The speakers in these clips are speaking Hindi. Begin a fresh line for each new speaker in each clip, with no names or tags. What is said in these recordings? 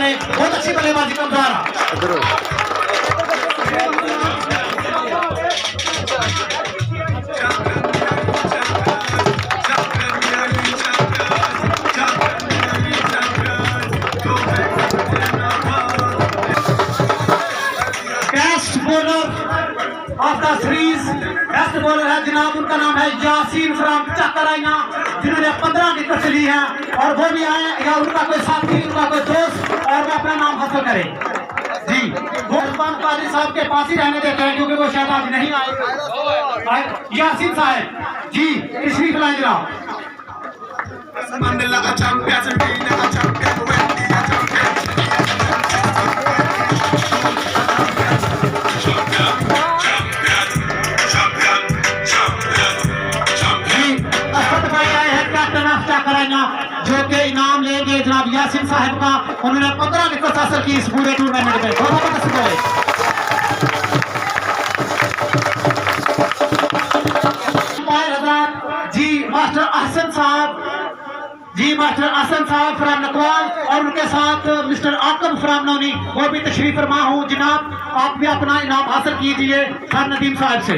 करे, बहुत अच्छी बल्लेबाजी का द्वारा। Of the series best bowler है जनाब, उनका नाम है यासीन फ्रॉम चकराइना, जिन्होंने 15 विकेट ली है और वो भी आए या उनका कोई साथी, उनका कोई दोस्त और वो अपना नाम हासिल करे जी। वो उस्मान काजी साहब के पास ही रहने देते हैं क्योंकि वो शायद आज नहीं आए। यासीन साहब जी तशरीफ लाए जनाब। जो के इनाम लेंगे जनाब यासीन साहब का, उन्होंने 15 विकेट हासिल की इस पूरे टूर्नामेंट में। जी मास्टर अहसन साहब, जी मास्टर अहसन साहब फ्राम नकवाल और उनके साथ मिस्टर आकम फ्राम नौनी, वो भी तशरीफ फरमा हूँ जनाब। आप भी अपना इनाम हासिल कीजिए खान नदीम साहब से।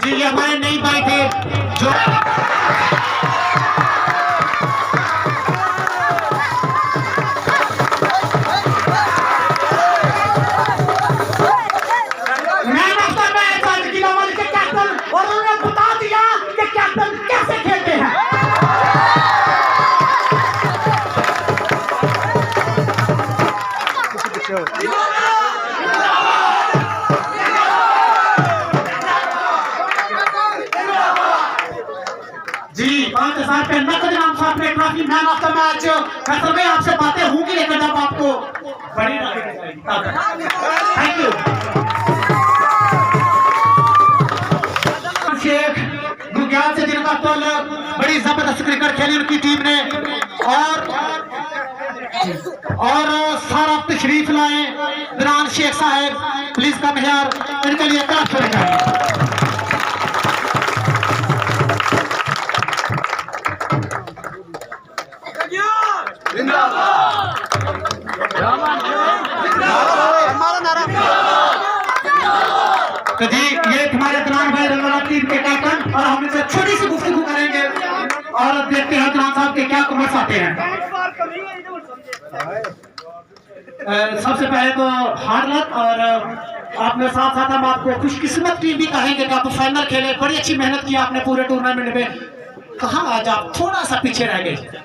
जी ये हमारे नई भाई थे जो मैन ऑफ द मैच आज की नवाज के कैप्टन, और उन्होंने बता दिया कि कैप्टन कैसे खेलते हैं। जी 5,000 पे नकद इनाम साहब ने trophy man of the match. Faisal में आपसे बातें होंगी लेकिन जब आपको बड़ी थैंक यू शेख गुग्याल से जिनका तौल बड़ी जबरदस्त क्रिकेट खेली उनकी टीम ने, और सारा तशरीफ लाए बिरान शेख साहब, प्लीज कम हियर, इनके लिए क्लास होनी चाहिए। तो जी ये हमारे दुरान भाई रंगला टीम के कैप्टन, और हम इनसे छोटी सी गुफ्तगू करेंगे और देखते हैं दुरान साहब के क्या कमेंट्स आते हैं। सबसे पहले तो हार्ड लक, और आपने साथ साथ हम आपको खुशकिस्मत टीम भी कहेंगे कि आप फाइनल खेले, बड़ी अच्छी मेहनत की आपने पूरे टूर्नामेंट में। कहाँ आज आप थोड़ा सा पीछे रह गए?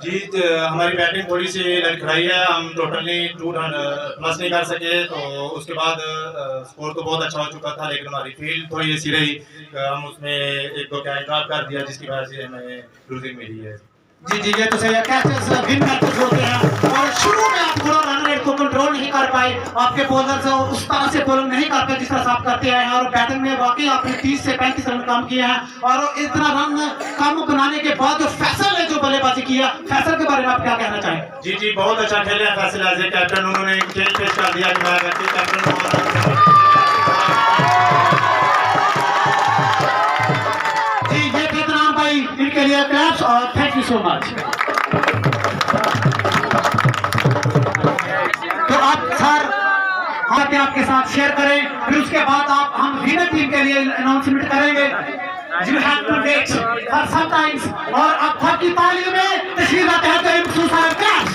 जी हमारी बैटिंग थोड़ी सी लड़खड़ाई है, हम टोटली 200 प्लस नहीं कर सके, तो उसके बाद स्कोर तो बहुत अच्छा हो चुका था, लेकिन हमारी फील्ड थोड़ी ऐसी रही, हम उसमें एक दो कैच ड्रॉप कर दिया जिसकी वजह से हमें लूजिंग मिली है।
जी जी ये तो सही है, कैचेस विन मैचेस होते हैं और शुरू में आप थोड़ा रन रेट को कंट्रोल नहीं कर पाए, आपके बॉलर्स उस तरह से बॉलिंग नहीं कर पाए जिस तरह आप करते आए हैं, और बैटिंग में वाकई आपने 30 से 35 रन कम किए हैं, और इतना रन कम बनाने के बाद जो फैसल ने जो बल्लेबाजी किया, फैसल के बारे में आप क्या कहना चाहें?
जी जी बहुत अच्छा खेले हैं फैसल एज ए कैप्टन, उन्होंने खेल पेश कर दिया कि मैं कैप्टन।
इनके लिए क्लैप्स और थैंक यू सो मच। तो आप सर हम आपके साथ शेयर करें, फिर उसके बाद आप हम विनर टीम के लिए अनाउंसमेंट करेंगे। You have to wait for some times, और अब सबकी तालियों में तशरीफ लाते हैं करीम सुसार क्लैप्स।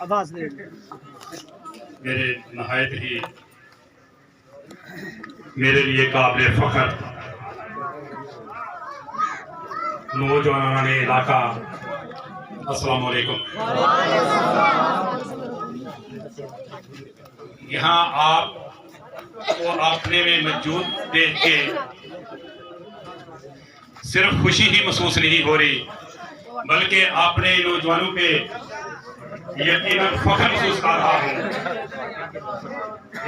आवाज दे।
मेरे नहायत ही मेरे लिए काबिल फख्र नौजवान ने इलाका, अस्सलाम वालेकुम। यहाँ आपको अपने में मौजूद देख के सिर्फ खुशी ही महसूस नहीं हो रही, बल्कि अपने नौजवानों पे यकीनन फख्र महसूस कर रहा हूँ।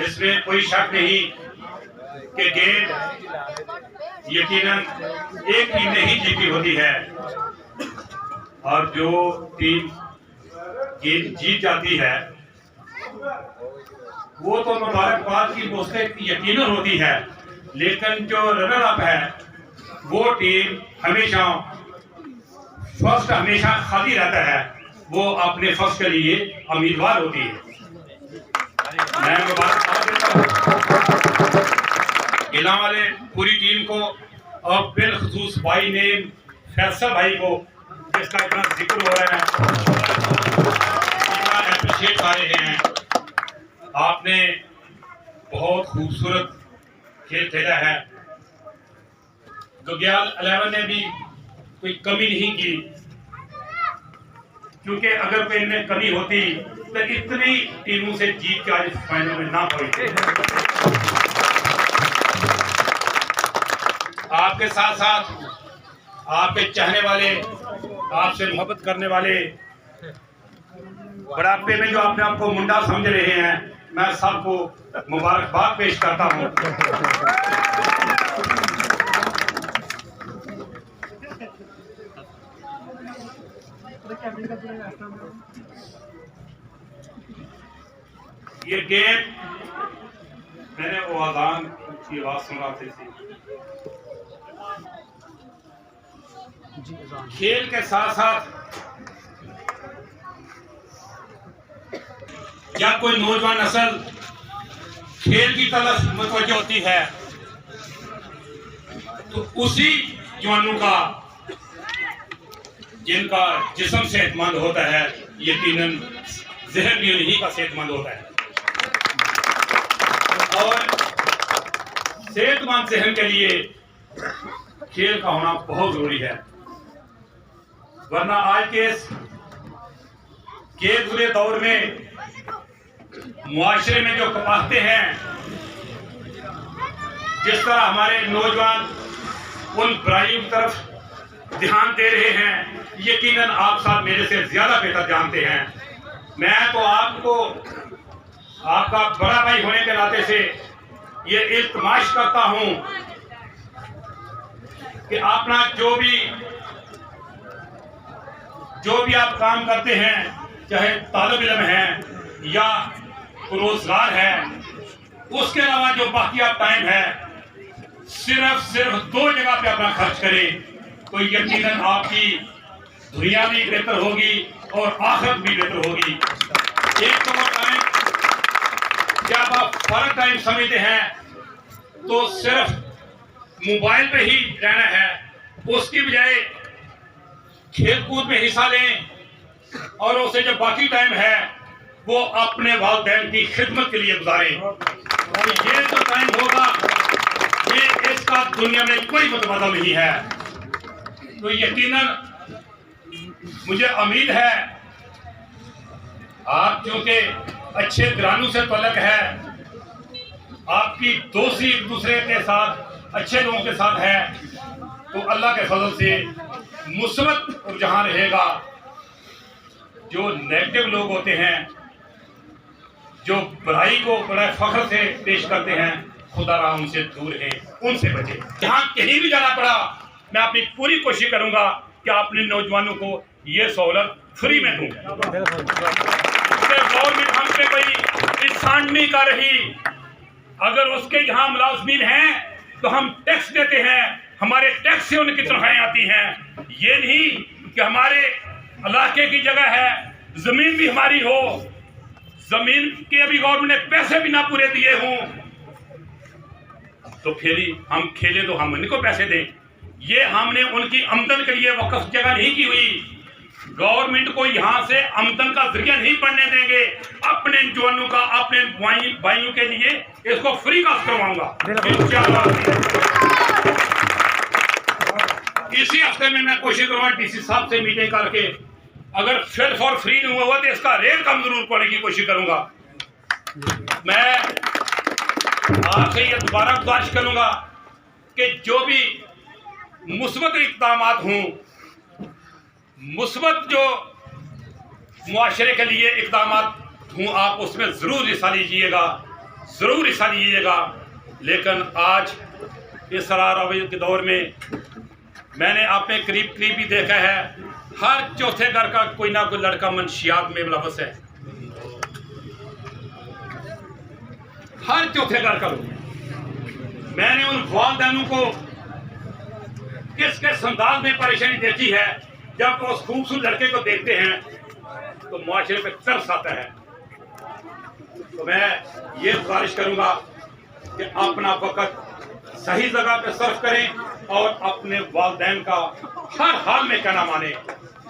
इसमें कोई शक नहीं कि गेम यकीनन एक टीम ने ही जीती होती है, और जो टीम गेम जीत जाती है वो तो मुबारकबाद की मुस्तहिक यकीनन होती है, लेकिन जो रनर अप है वो टीम हमेशा फर्स्ट हमेशा खाली रहता है, वो अपने फर्स्ट के लिए उम्मीदवार होती है। मैं मुबारकबाद देता हूँ इलाम वाले पूरी टीम को, और बिलखसूस भाई नेम फैसल भाई को, जिसका इतना जिक्र हो रहा है, इतना अप्रिशिएट कर रहे हैं। आपने बहुत खूबसूरत खेल खेला है। गग्याल 11 ने भी कोई कमी नहीं की, क्योंकि अगर कोई इनमें कमी होती तो इतनी टीमों से जीत के आज फाइनल में ना पहुंचते। आपके साथ साथ आपके चाहने वाले, आपसे मोहब्बत करने वाले, बुढ़ापे में जो अपने आप को मुंडा समझ रहे हैं, मैं सबको मुबारकबाद पेश करता हूं। ये गेम मैंने वो अजान की आवाज सुन रहा थी, खेल के साथ साथ जब कोई नौजवान नस्ल खेल की तरफ मुतवज्जो होती है तो उसी जवानों का, जिनका जिस्म सेहतमंद होता है, यकीनन ज़हन भी उन्हीं का सेहतमंद होता है, और सेहतमंद ज़हन के लिए खेल का होना बहुत जरूरी है। वरना आज के बुरे दौर में मुआशरे में जो कपाते हैं, जिस तरह हमारे नौजवान उन बुराइयों की तरफ ध्यान दे रहे हैं, यकीनन आप साहब मेरे से ज्यादा बेहतर जानते हैं। मैं तो आपको आपका बड़ा भाई होने के नाते से ये इल्तमाश करता हूं कि अपना जो भी आप काम करते हैं, चाहे तालिब इल्म है या रोजगार है, उसके अलावा जो बाकी आप टाइम है, सिर्फ 2 जगह पे अपना खर्च करें, तो यकीनन आपकी दुनिया भी बेहतर होगी और आखिरत भी बेहतर होगी। एक तो वो टाइम जब आप फर्क टाइम समझते हैं तो सिर्फ मोबाइल पे ही रहना है, उसकी बजाय खेलकूद में हिस्सा लें, और उसे जो बाकी टाइम है वो अपने वालिदैन की खिदमत के लिए गुजारें। और ये जो टाइम होगा, ये इसका दुनिया में कोई मुतबादल नहीं है। तो यकीनन मुझे उम्मीद है, आप क्योंकि अच्छे ग्रानों से तल्लुक है, आपकी दोस्ती एक दूसरे के साथ, अच्छे लोगों के साथ है, तो अल्लाह के फजल से मुस्बत रुझान रहेगा। जो नेगेटिव लोग होते हैं, जो बुराई को बड़ा फख्र से पेश करते हैं, खुदा रा उनसे दूर है, उनसे बचे। जहाँ कहीं भी जाना पड़ा, मैं अपनी पूरी कोशिश करूंगा कि अपने नौजवानों को ये सहूलत फ्री में दूं। गवर्नमेंट हम पे कोई एहसान नहीं कर रही, अगर उसके यहाँ मुलाजमीन हैं तो हम टैक्स देते हैं, हमारे टैक्स से उनकी तनख्वाहें आती हैं। ये नहीं कि हमारे इलाके की जगह है, जमीन भी हमारी हो, जमीन के अभी गवर्नमेंट ने पैसे भी ना पूरे दिए हों, तो हम खेले तो हम उनको पैसे दें। ये हमने उनकी आमदन के लिए वक्फ जगह नहीं की हुई। गवर्नमेंट को यहाँ से आमदन का जरिया नहीं बनने देंगे। अपने जवानों का, अपने भाइयों के लिए इसको फ्री कास्ट करवाऊंगा। इसी हफ्ते में मैं कोशिश करूँगा डीसी साहब से मीटिंग करके अगर फिर फॉर फ्री नहीं हुआ तो इसका रेट कम जरूर करने की कोशिश करूंगा। मैं आपसे ये दोबारा गुजारिश करूंगा कि जो भी मुस्बत इक़दाम हों, मुस्बत जो मुआशरे के लिए इक़दाम हों, आप उसमें ज़रूर हिस्सा लीजिएगा, ज़रूर हिस्सा लीजिएगा। लेकिन आज इस सरारवी के दौर में मैंने आपने करीब करीब भी देखा है, हर चौथे घर का कोई ना कोई लड़का मंशियात में मुलव्वस है, हर चौथे घर का लोग। मैंने उन वालिदैन को किस किस अंदाज में परेशानी देखी है, जब वो उस खूबसूरत लड़के को देखते हैं तो मुआशरे पे तरस आता है। तो मैं ये गुजारिश करूंगा कि अपना वक्त सही जगह पे सर्व करें और अपने वालिदैन का हर हाल में कहना माने,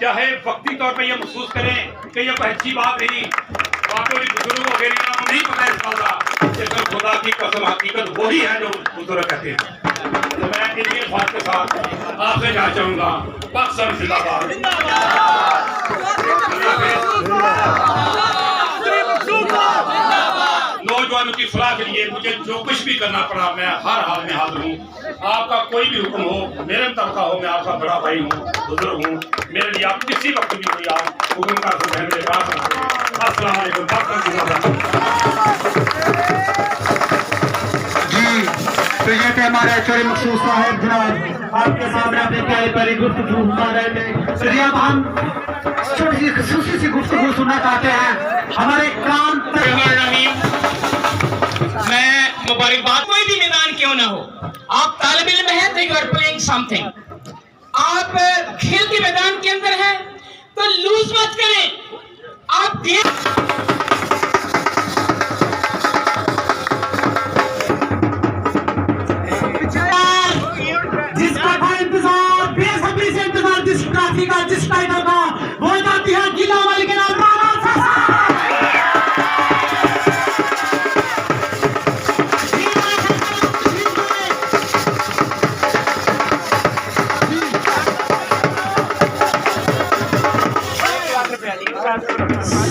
चाहे वक्ती तौर पे ये महसूस करें कि ये कोई अच्छी बात नहीं, बाकी बुजुर्ग वगैरह नहीं पता इस बात का, लेकिन खुदा की कसम हकीकत वही है जो बुजुर्ग कहते हैं। तो मैं इन्हीं बात के साथ आपसे कहना चाहूंगा, पाकिस्तान जिंदाबाद। नौजवानों की फलाह के लिए मुझे जो कुछ भी करना पड़ा, मैं हर हाल में हाजिर हूँ। आपका कोई भी हुक्म हो, मेरे मुताबिक हो, मैं आपका बड़ा भाई हूँ, बुजुर्ग हूँ, मेरे लिए आप किसी वक्त भी कोई आप हुक्म कर सकते हैं, मेरे पास। अस्सलाम वालेकुम।
जी, तो ये थे हमारे चोरी मखसूस साहब जनाब, आपके सामने अपने प्यारी प्यारी गुफ्तगू सुना रहे थे। तो अब हम छोटी सी खसूसी सी गुफ्तगू सुनना चाहते हैं हमारे काम
मैं मुबारकबाद, कोई भी मैदान क्यों ना हो, आप तालिब इल्म हैं तो यू आर प्लेइंग समथिंग। आप खेल के मैदान के अंदर हैं तो लूज मत करें। आप
जिसका था इंतजार, बेसब्री से इंतजार जिस ट्रॉफी का, जिस टाइटल का, वो जाती है गिलावल के नाम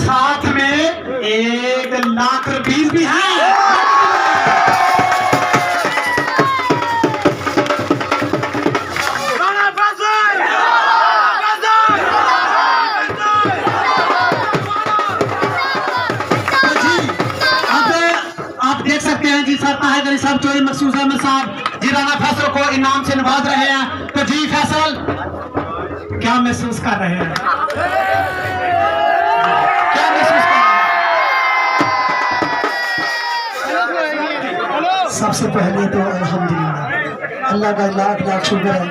साथ में 1 लाख रुपीस भी है। जी सर ताहिर अली साहब चोरी मखसूस अहमद साहब जी राना फैसल को इनाम से नवाज रहे हैं। तो जी फैसल क्या महसूस कर रहे हैं, क्या महसूस कर रहे हैं? सबसे पहले तो अल्हम्दुलिल्लाह अल्लाह का लाख लाख शुक्र है,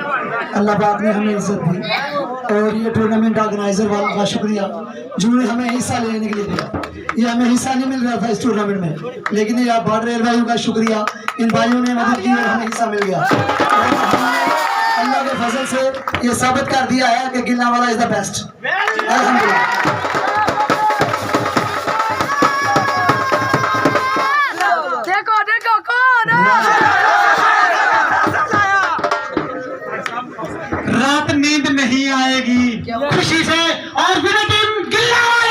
अल्लाह पाक ने हमें इज्जत दी और ये टूर्नामेंट ऑर्गेनाइजर वालों का शुक्रिया जिन्होंने हमें हिस्सा लेने के लिए दिया। ये हमें हिस्सा नहीं मिल रहा था इस टूर्नामेंट में, लेकिन ये बॉर्डर रेल भाइयों का शुक्रिया, इन भाइयों ने मदद की और हमें हिस्सा मिल गया। अल्लाह के फजल से ये साबित कर दिया है कि गिलनावाला इज द बेस्ट। अल्हम्दुलिल्लाह।
देखो देखो कौन
रात नींद नहीं आएगी खुशी से और विनय टीम गिलनावाला।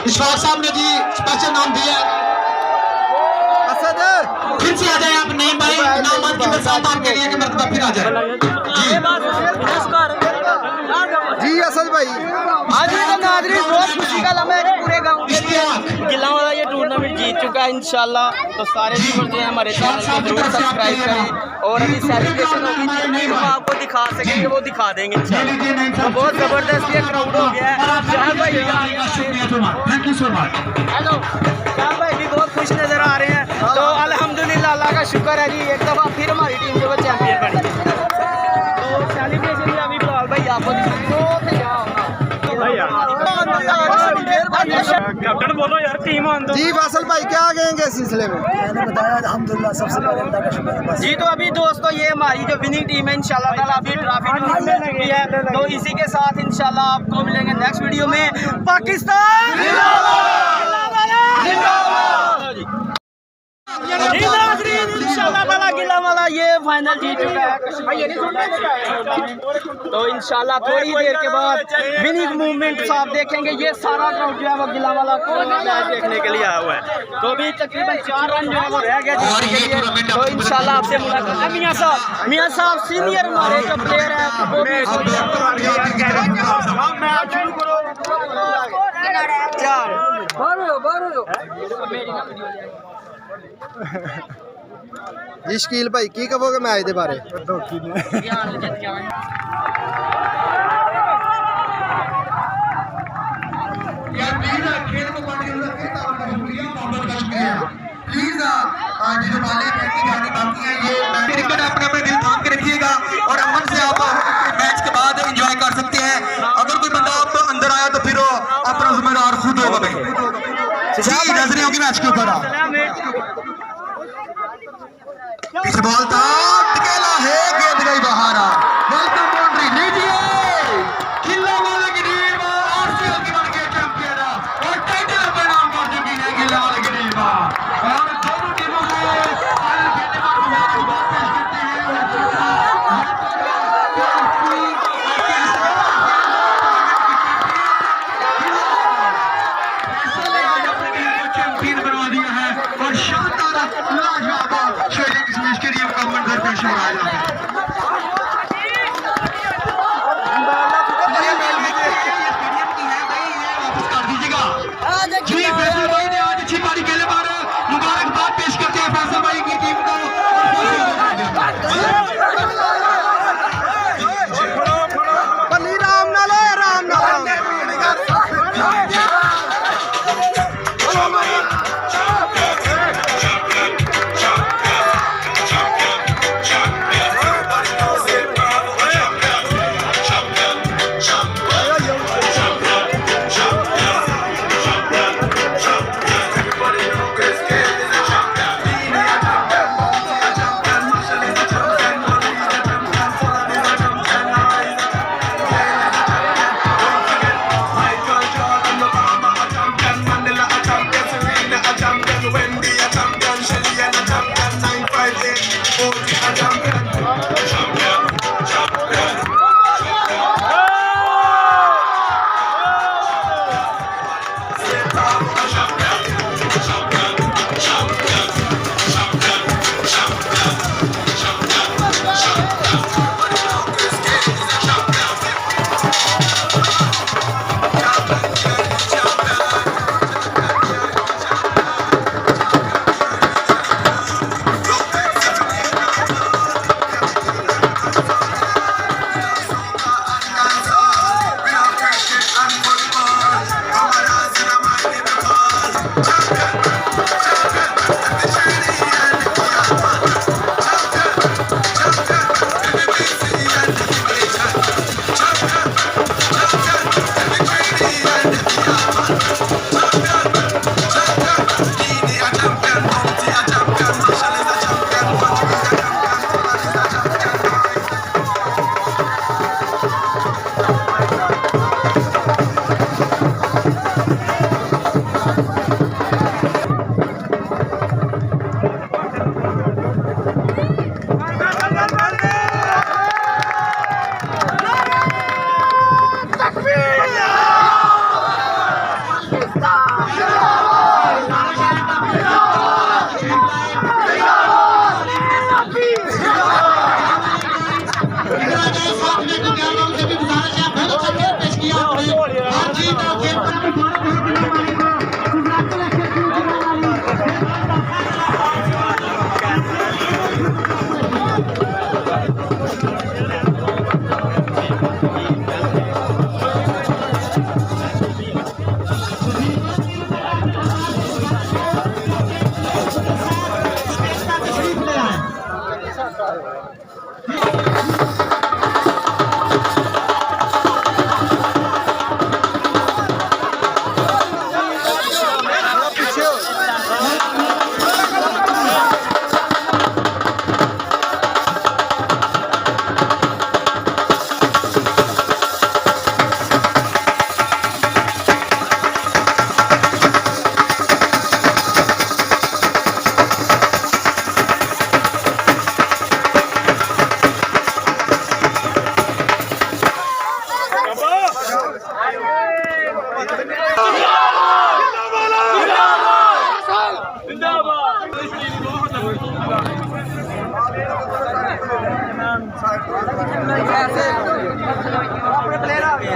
इशफाक साहब ने जी स्पेशल नाम दिया। फिर से आ जाए आप, नहीं भाई नाम की बरसात आपके लिए कि मरतबा फिर आ जाए
जी असद भाई। आज नादरी बहुत खुशी का लम्हा है कि पूरे गांव के लिए गिलांवाला ये टूर्नामेंट जीत चुका है इंशाल्लाह। तो सारे व्यूअर्स जो हैं हमारे चैनल को जरूर सब्सक्राइब करें और अभी सेलिब्रेशन होगी जितनी हम आपको दिखा सकेंगे वो दिखा देंगे इंशाल्लाह। तो बहुत ज़बरदस्त ये क्राउड हो गया है। शाह भाई
thank you so much.
Hello Shah भाई भी बहुत खुश नज़र आ रहे हैं। तो अल्हम्दुलिल्लाह अल्लाह का शुक्र है जी, एक दफ़ा फिर हमारी टीम जो है चैंपियन बनी। तो सेलिब्रेशन भी अभी बिलाल भाई आपको
कैप्टन बोलो यार, टीम आन दो।
जी फैसल भाई क्या कहेंगे इस सिलसिले में?
मैंने बताया अल्हम्दुलिल्लाह सबसे पहले अल्लाह का शुक्र है बस।
जी तो अभी दोस्तों ये हमारी जो विनिंग टीम है इंशाल्लाह ताला अभी ट्रॉफी मिल चुकी है, तो इसी के साथ इंशाल्लाह आपको मिलेंगे नेक्स्ट वीडियो में। पाकिस्तान इंशाल्लाह ताला गिलावाला ये फाइनल जीत चुका है। तो इंशाल्लाह थोड़ी देर के बाद विनिंग मूवमेंट आप देखेंगे। ये सारा क्राउड जो है वो गिलावाला को मैच देखने के लिए आया हुआ है। तो अभी तकरीबन 4 रन जो है वो रह गया जीतने के लिए। तो इंशाल्लाह आपसे मुलाकात है। मियां साहब सीनियर हमारे जो प्लेयर है वो भी जी शकील भाई की कहोगे मैच के बारे?
क्रिकेट अपने अपने दिल थाम के रखिएगा और अमन से आप मैच के बाद एंजॉय कर सकते हैं। अगर कोई बंदा आप अंदर आया तो फिर अपना जिम्मेदार खुद होगा भाई। जी नजरें होगी मैच के ऊपर। पीछे बॉल था, टिकेला है, गेंद गई बाहर। वेलकम बाउंड्री लीजिए। खिल्ला वाले की टीम आरसीएल की बन गई चैंपियन और टाइटल अपने नाम कर चुकी है खिल्ला वाले की टीम। और दोनों टीमों को फाइनल खेलने पर मुबारकबाद पेश करते हैं। चैंपियन बनवा दिया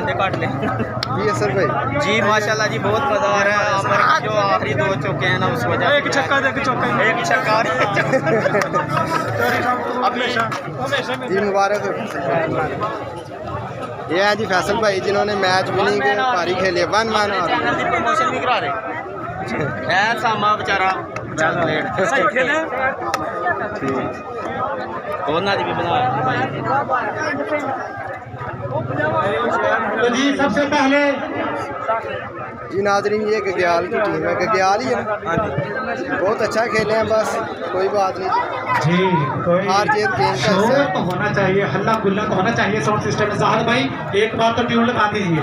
बंदे काट ले
जी असद भाई
जी माशाल्लाह जी बहुत मज़ा आ रहा है। हमारे जो आखिरी 2 चौके हैं ना उस वजह एक छक्का एक छक्का
जी मुबारक हो। ये है जी फैसल भाई जिन्होंने मैच विनिंग पारी खेली है 1-1 और
चैनल की प्रमोशन भी करा रहे है सामा बेचारा चल लेट सही खेले
ठीक
दोनों दी भी बना
तो जी सबसे पहले
जी नाजरीन ये गग्याल की टीम है, गग्याल ही है ना बहुत अच्छा खेले हैं बस कोई बात नहीं
जी कोई
हार जीत गेम का हिस्सा
शोर
है।
तो होना चाहिए, हल्ला गुल्ला तो होना चाहिए साउंड सिस्टम में। साहब भाई एक बार तो ट्यून लगा दीजिए।